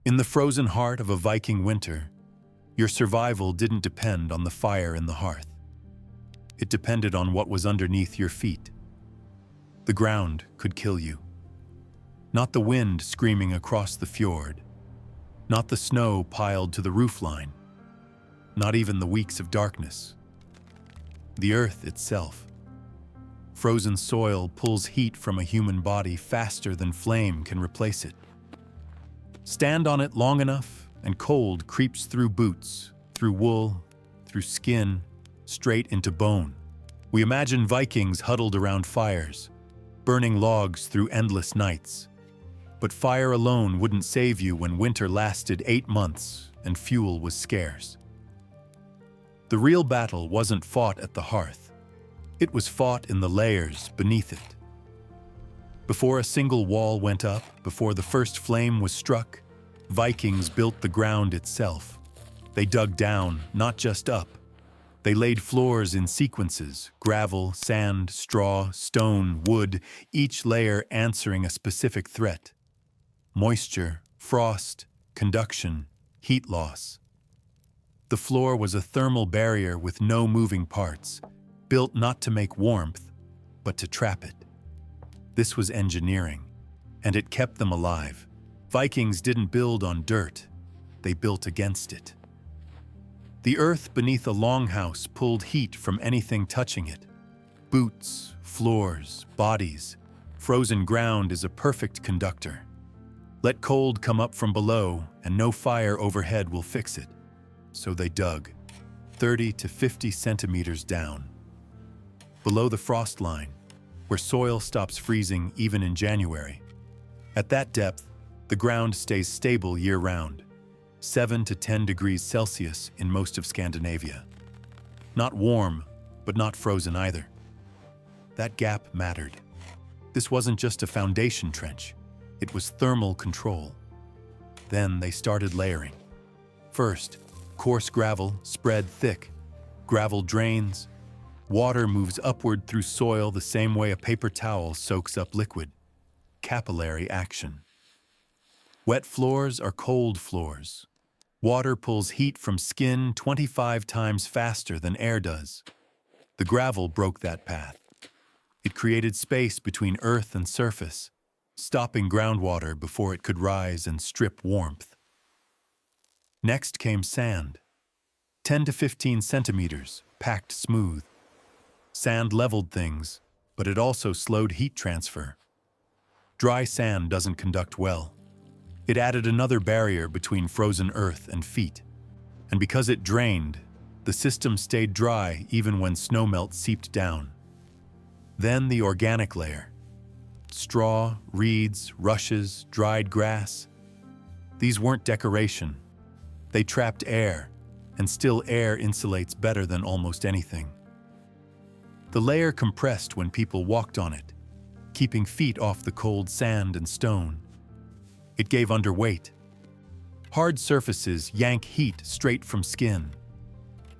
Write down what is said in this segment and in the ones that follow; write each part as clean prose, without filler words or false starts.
In the frozen heart of a Viking winter, your survival didn't depend on the fire in the hearth. It depended on what was underneath your feet. The ground could kill you. Not the wind screaming across the fjord, not the snow piled to the roofline, not even the weeks of darkness. The earth itself. Frozen soil pulls heat from a human body faster than flame can replace it. Stand on it long enough, and cold creeps through boots, through wool, through skin, straight into bone. We imagine Vikings huddled around fires, burning logs through endless nights. But fire alone wouldn't save you when winter lasted 8 months and fuel was scarce. The real battle wasn't fought at the hearth. It was fought in the layers beneath it. Before a single wall went up, before the first flame was struck, Vikings built the ground itself. They dug down, not just up. They laid floors in sequences: gravel, sand, straw, stone, wood, each layer answering a specific threat. Moisture, frost, conduction, heat loss. The floor was a thermal barrier with no moving parts, built not to make warmth, but to trap it. This was engineering, and it kept them alive. Vikings didn't build on dirt, they built against it. The earth beneath a longhouse pulled heat from anything touching it. Boots, floors, bodies. Frozen ground is a perfect conductor. Let cold come up from below, and no fire overhead will fix it. So they dug, 30 to 50 centimeters down. Below the frost line, where soil stops freezing even in January. At that depth, the ground stays stable year-round, 7 to 10 degrees Celsius in most of Scandinavia. Not warm, but not frozen either. That gap mattered. This wasn't just a foundation trench, it was thermal control. Then they started layering. First, coarse gravel spread thick. Gravel drains. Water moves upward through soil the same way a paper towel soaks up liquid. Capillary action. Wet floors are cold floors. Water pulls heat from skin 25 times faster than air does. The gravel broke that path. It created space between earth and surface, stopping groundwater before it could rise and strip warmth. Next came sand. 10 to 15 centimeters, packed smooth. Sand leveled things, but it also slowed heat transfer. Dry sand doesn't conduct well. It added another barrier between frozen earth and feet. And because it drained, the system stayed dry even when snowmelt seeped down. Then the organic layer. Straw, reeds, rushes, dried grass. These weren't decoration. They trapped air, and still air insulates better than almost anything. The layer compressed when people walked on it, keeping feet off the cold sand and stone. It gave underweight. Hard surfaces yank heat straight from skin.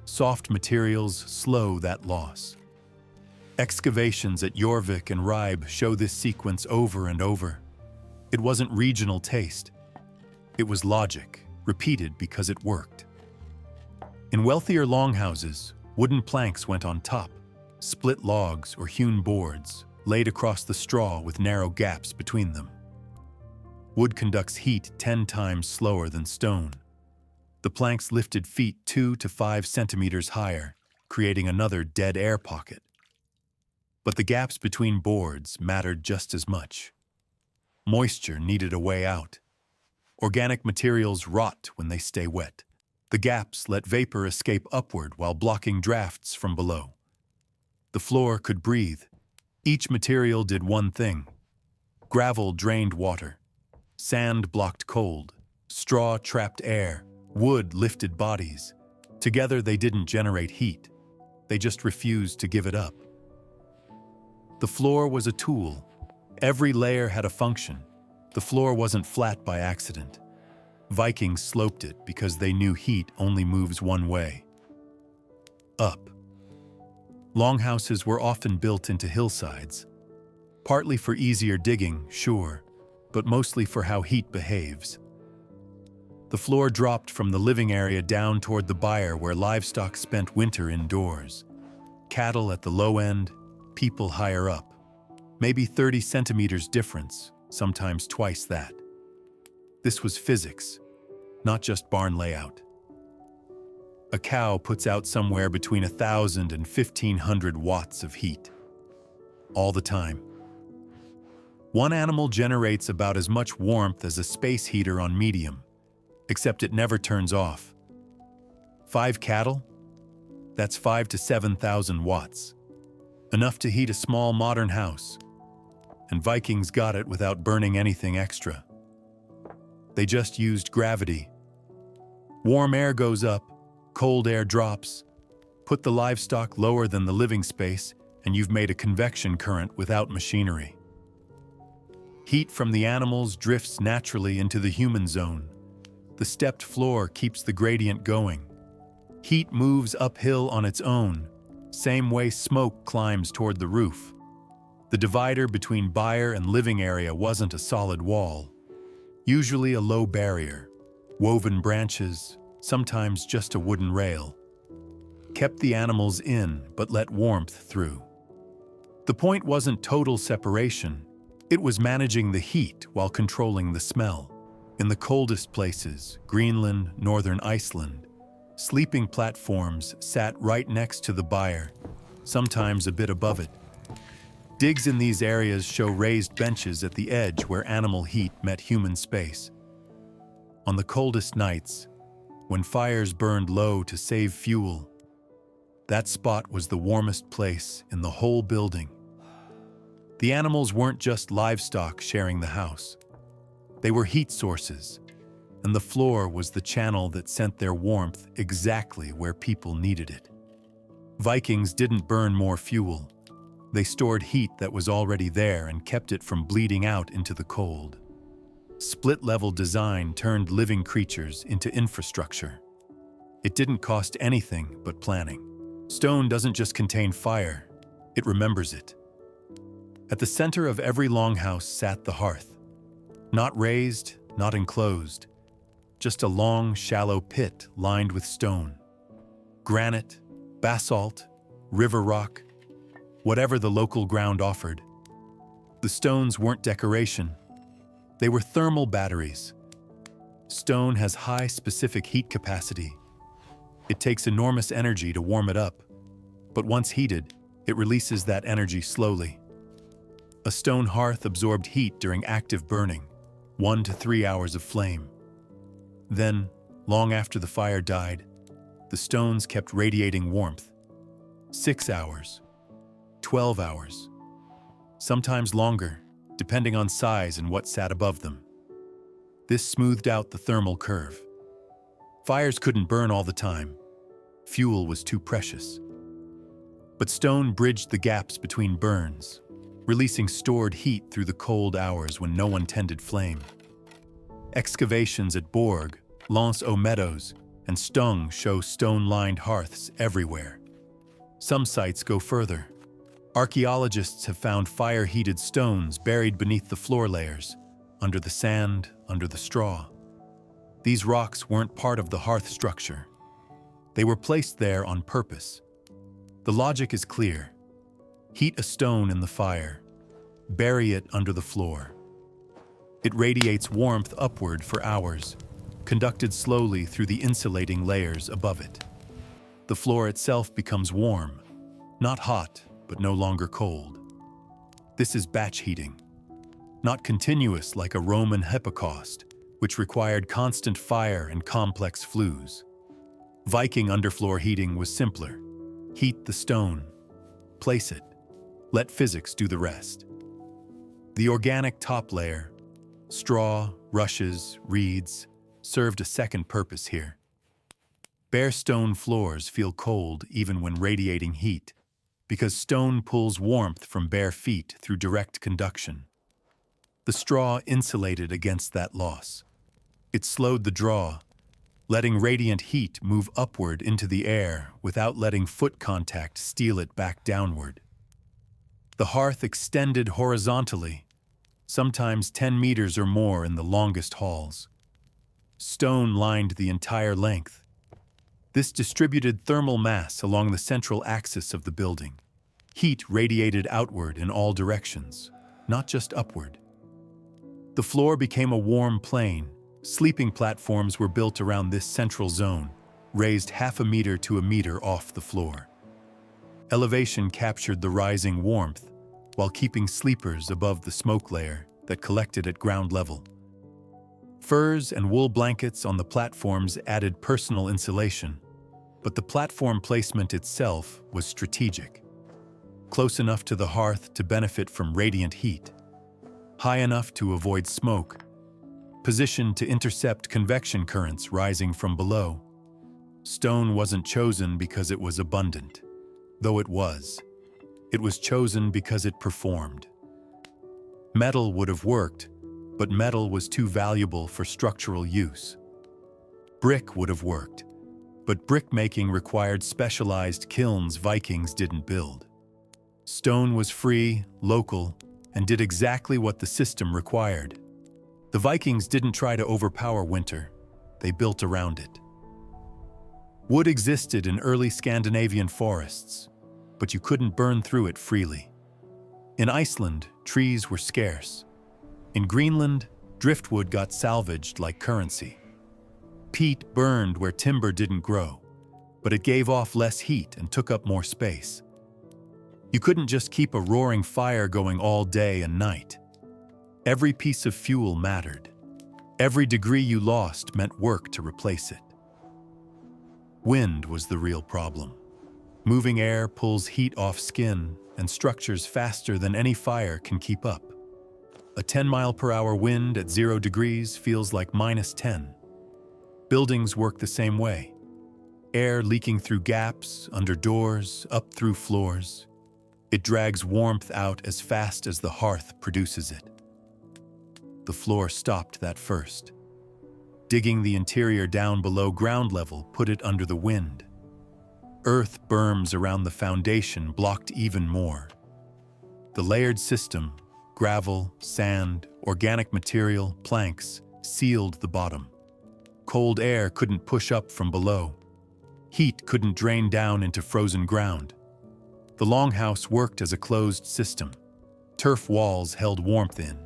Soft materials slow that loss. Excavations at Jorvik and Ribe show this sequence over and over. It wasn't regional taste. It was logic, repeated because it worked. In wealthier longhouses, wooden planks went on top, split logs or hewn boards laid across the straw with narrow gaps between them. Wood conducts heat 10 times slower than stone. The planks lifted feet 2 to 5 centimeters higher, creating another dead air pocket. But the gaps between boards mattered just as much. Moisture needed a way out. Organic materials rot when they stay wet. The gaps let vapor escape upward while blocking drafts from below. The floor could breathe. Each material did one thing. Gravel drained water. Sand blocked cold. Straw trapped air. Wood lifted bodies. Together they didn't generate heat. They just refused to give it up. The floor was a tool. Every layer had a function. The floor wasn't flat by accident. Vikings sloped it because they knew heat only moves one way. Up. Longhouses were often built into hillsides. Partly for easier digging, sure, but mostly for how heat behaves. The floor dropped from the living area down toward the byre where livestock spent winter indoors. Cattle at the low end, people higher up. Maybe 30 centimeters difference, sometimes twice that. This was physics, not just barn layout. A cow puts out somewhere between 1,000 and 1,500 watts of heat. All the time. One animal generates about as much warmth as a space heater on medium, except it never turns off. 5 cattle? That's 5 to 7,000 watts. Enough to heat a small modern house. And Vikings got it without burning anything extra. They just used gravity. Warm air goes up, cold air drops. Put the livestock lower than the living space, and you've made a convection current without machinery. Heat from the animals drifts naturally into the human zone. The stepped floor keeps the gradient going. Heat moves uphill on its own, same way smoke climbs toward the roof. The divider between byre and living area wasn't a solid wall. Usually a low barrier, woven branches, sometimes just a wooden rail. Kept the animals in, but let warmth through. The point wasn't total separation. It was managing the heat while controlling the smell. In the coldest places, Greenland, northern Iceland, sleeping platforms sat right next to the byre, sometimes a bit above it. Digs in these areas show raised benches at the edge where animal heat met human space. On the coldest nights, when fires burned low to save fuel, that spot was the warmest place in the whole building. The animals weren't just livestock sharing the house. They were heat sources, and the floor was the channel that sent their warmth exactly where people needed it. Vikings didn't burn more fuel. They stored heat that was already there and kept it from bleeding out into the cold. Split-level design turned living creatures into infrastructure. It didn't cost anything but planning. Stone doesn't just contain fire, it remembers it. At the center of every longhouse sat the hearth. Not raised, not enclosed, just a long, shallow pit lined with stone. Granite, basalt, river rock, whatever the local ground offered. The stones weren't decoration. They were thermal batteries. Stone has high specific heat capacity. It takes enormous energy to warm it up, but once heated, it releases that energy slowly. A stone hearth absorbed heat during active burning, 1 to 3 hours of flame. Then, long after the fire died, the stones kept radiating warmth. 6 hours, 12 hours, sometimes longer, depending on size and what sat above them. This smoothed out the thermal curve. Fires couldn't burn all the time. Fuel was too precious. But stone bridged the gaps between burns, releasing stored heat through the cold hours when no one tended flame. Excavations at Borg, Lens aux Meadows, and Stung show stone-lined hearths everywhere. Some sites go further. Archaeologists have found fire-heated stones buried beneath the floor layers, under the sand, under the straw. These rocks weren't part of the hearth structure. They were placed there on purpose. The logic is clear. Heat a stone in the fire. Bury it under the floor. It radiates warmth upward for hours, conducted slowly through the insulating layers above it. The floor itself becomes warm, not hot, but no longer cold. This is batch heating, not continuous like a Roman hypocaust, which required constant fire and complex flues. Viking underfloor heating was simpler. Heat the stone, place it, let physics do the rest. The organic top layer, straw, rushes, reeds, served a second purpose here. Bare stone floors feel cold even when radiating heat, because stone pulls warmth from bare feet through direct conduction. The straw insulated against that loss. It slowed the draw, letting radiant heat move upward into the air without letting foot contact steal it back downward. The hearth extended horizontally, sometimes 10 meters or more in the longest halls. Stone lined the entire length. This distributed thermal mass along the central axis of the building. Heat radiated outward in all directions, not just upward. The floor became a warm plain. Sleeping platforms were built around this central zone, raised 0.5 meter to 1 meter off the floor. Elevation captured the rising warmth, while keeping sleepers above the smoke layer that collected at ground level. Furs and wool blankets on the platforms added personal insulation, but the platform placement itself was strategic. Close enough to the hearth to benefit from radiant heat, high enough to avoid smoke, positioned to intercept convection currents rising from below. Stone wasn't chosen because it was abundant, though it was. It was chosen because it performed. Metal would have worked, but metal was too valuable for structural use. Brick would have worked, but brick-making required specialized kilns Vikings didn't build. Stone was free, local, and did exactly what the system required. The Vikings didn't try to overpower winter, they built around it. Wood existed in early Scandinavian forests, but you couldn't burn through it freely. In Iceland, trees were scarce. In Greenland, driftwood got salvaged like currency. Peat burned where timber didn't grow, but it gave off less heat and took up more space. You couldn't just keep a roaring fire going all day and night. Every piece of fuel mattered. Every degree you lost meant work to replace it. Wind was the real problem. Moving air pulls heat off skin and structures faster than any fire can keep up. A 10-mile-per-hour wind at 0 degrees feels like -10. Buildings work the same way. Air leaking through gaps, under doors, up through floors. It drags warmth out as fast as the hearth produces it. The floor stopped that first. Digging the interior down below ground level put it under the wind. Earth berms around the foundation blocked even more. The layered system, gravel, sand, organic material, planks, sealed the bottom. Cold air couldn't push up from below. Heat couldn't drain down into frozen ground. The longhouse worked as a closed system. Turf walls held warmth in.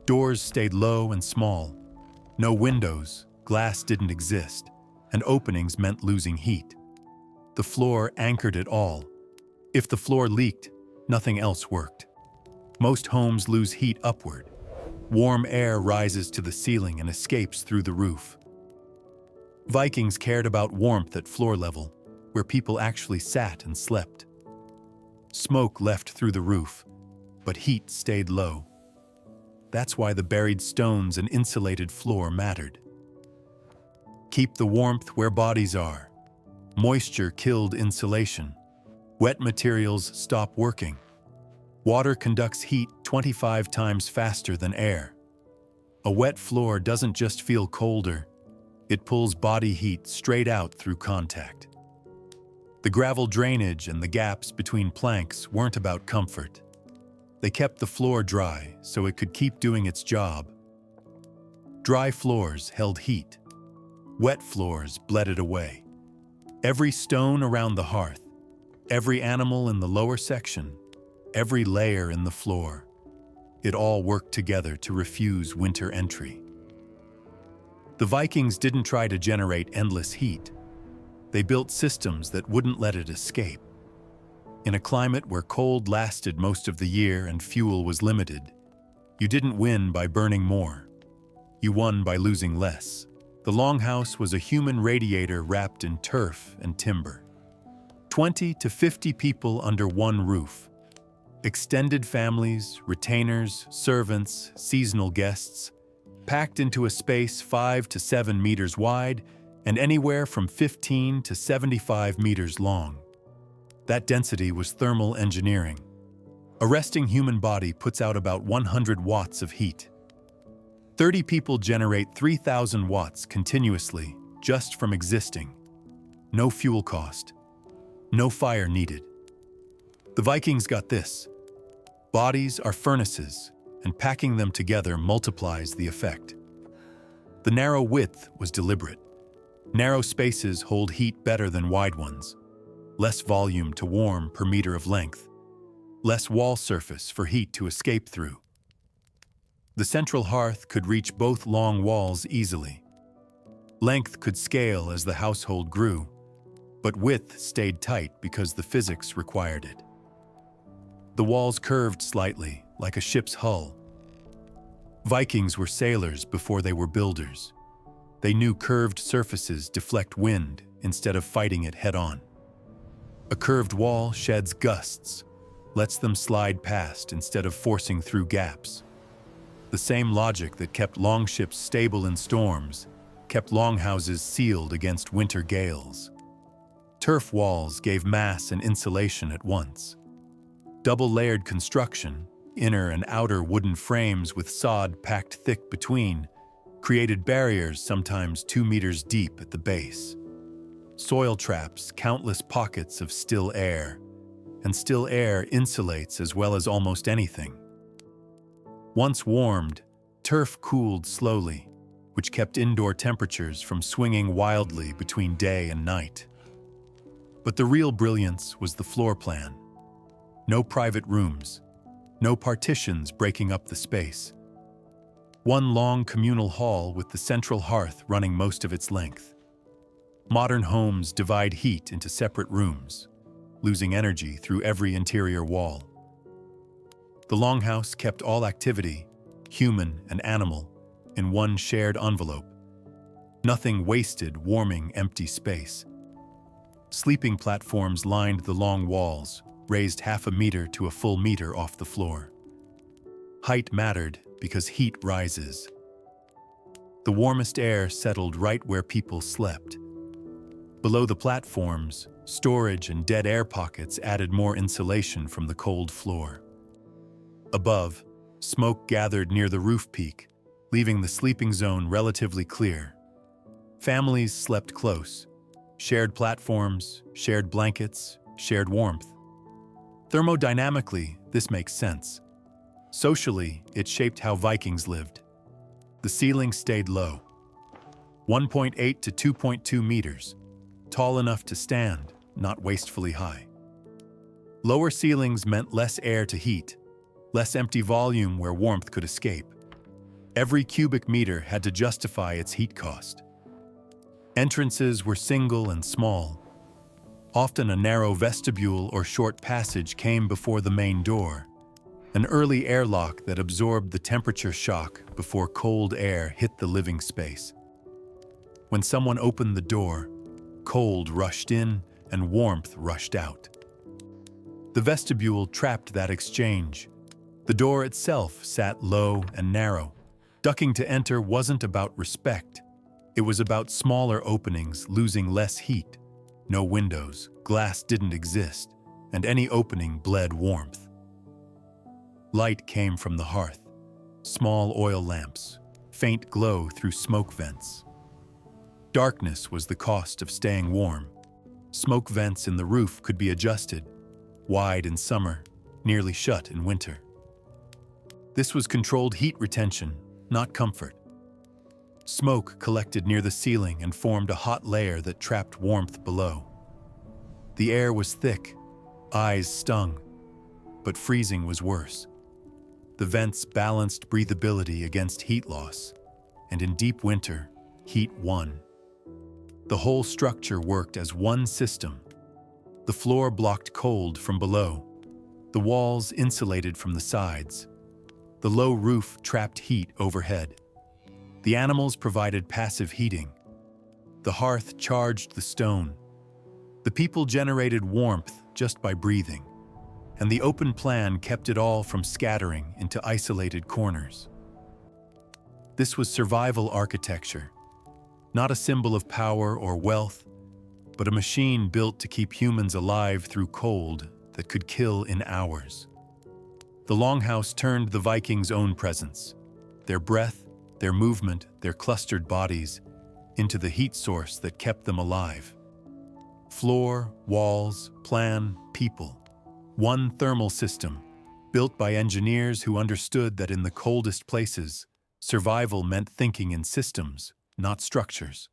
Doors stayed low and small. No windows, glass didn't exist, and openings meant losing heat. The floor anchored it all. If the floor leaked, nothing else worked. Most homes lose heat upward. Warm air rises to the ceiling and escapes through the roof. Vikings cared about warmth at floor level, where people actually sat and slept. Smoke left through the roof, but heat stayed low. That's why the buried stones and insulated floor mattered. Keep the warmth where bodies are. Moisture killed insulation. Wet materials stop working. Water conducts heat 25 times faster than air. A wet floor doesn't just feel colder, it pulls body heat straight out through contact. The gravel drainage and the gaps between planks weren't about comfort. They kept the floor dry so it could keep doing its job. Dry floors held heat. Wet floors bled it away. Every stone around the hearth, every animal in the lower section, every layer in the floor, it all worked together to refuse winter entry. The Vikings didn't try to generate endless heat. They built systems that wouldn't let it escape. In a climate where cold lasted most of the year and fuel was limited, you didn't win by burning more. You won by losing less. The longhouse was a human radiator wrapped in turf and timber. 20 to 50 people under one roof. Extended families, retainers, servants, seasonal guests, packed into a space 5 to 7 meters wide and anywhere from 15 to 75 meters long. That density was thermal engineering. A resting human body puts out about 100 watts of heat. 30 people generate 3,000 watts continuously just from existing. No fuel cost. No fire needed. The Vikings got this. Bodies are furnaces, and packing them together multiplies the effect. The narrow width was deliberate. Narrow spaces hold heat better than wide ones. Less volume to warm per meter of length. Less wall surface for heat to escape through. The central hearth could reach both long walls easily. Length could scale as the household grew, but width stayed tight because the physics required it. The walls curved slightly, like a ship's hull. Vikings were sailors before they were builders. They knew curved surfaces deflect wind instead of fighting it head-on. A curved wall sheds gusts, lets them slide past instead of forcing through gaps. The same logic that kept longships stable in storms kept longhouses sealed against winter gales. Turf walls gave mass and insulation at once. Double-layered construction, inner and outer wooden frames with sod packed thick between, created barriers sometimes 2 meters deep at the base. Soil traps countless pockets of still air, and still air insulates as well as almost anything. Once warmed, turf cooled slowly, which kept indoor temperatures from swinging wildly between day and night. But the real brilliance was the floor plan. No private rooms, no partitions breaking up the space. One long communal hall with the central hearth running most of its length. Modern homes divide heat into separate rooms, losing energy through every interior wall. The longhouse kept all activity, human and animal, in one shared envelope. Nothing wasted warming empty space. Sleeping platforms lined the long walls, raised 0.5 meter to a full meter off the floor. Height mattered because heat rises. The warmest air settled right where people slept. Below the platforms, storage and dead air pockets added more insulation from the cold floor. Above, smoke gathered near the roof peak, leaving the sleeping zone relatively clear. Families slept close. Shared platforms, shared blankets, shared warmth. Thermodynamically, this makes sense. Socially, it shaped how Vikings lived. The ceiling stayed low, 1.8 to 2.2 meters, tall enough to stand, not wastefully high. Lower ceilings meant less air to heat, less empty volume where warmth could escape. Every cubic meter had to justify its heat cost. Entrances were single and small. Often a narrow vestibule or short passage came before the main door, an early airlock that absorbed the temperature shock before cold air hit the living space. When someone opened the door, cold rushed in and warmth rushed out. The vestibule trapped that exchange. The door itself sat low and narrow. Ducking to enter wasn't about respect. It was about smaller openings losing less heat. No windows, glass didn't exist, and any opening bled warmth. Light came from the hearth, small oil lamps, faint glow through smoke vents. Darkness was the cost of staying warm. Smoke vents in the roof could be adjusted, wide in summer, nearly shut in winter. This was controlled heat retention, not comfort. Smoke collected near the ceiling and formed a hot layer that trapped warmth below. The air was thick, eyes stung, but freezing was worse. The vents balanced breathability against heat loss, and in deep winter, heat won. The whole structure worked as one system. The floor blocked cold from below. The walls insulated from the sides. The low roof trapped heat overhead. The animals provided passive heating. The hearth charged the stone. The people generated warmth just by breathing, and the open plan kept it all from scattering into isolated corners. This was survival architecture, not a symbol of power or wealth, but a machine built to keep humans alive through cold that could kill in hours. The longhouse turned the Vikings' own presence, their breath, their movement, their clustered bodies, into the heat source that kept them alive. Floor, walls, plan, people. One thermal system, built by engineers who understood that in the coldest places, Survival meant thinking in systems, not structures.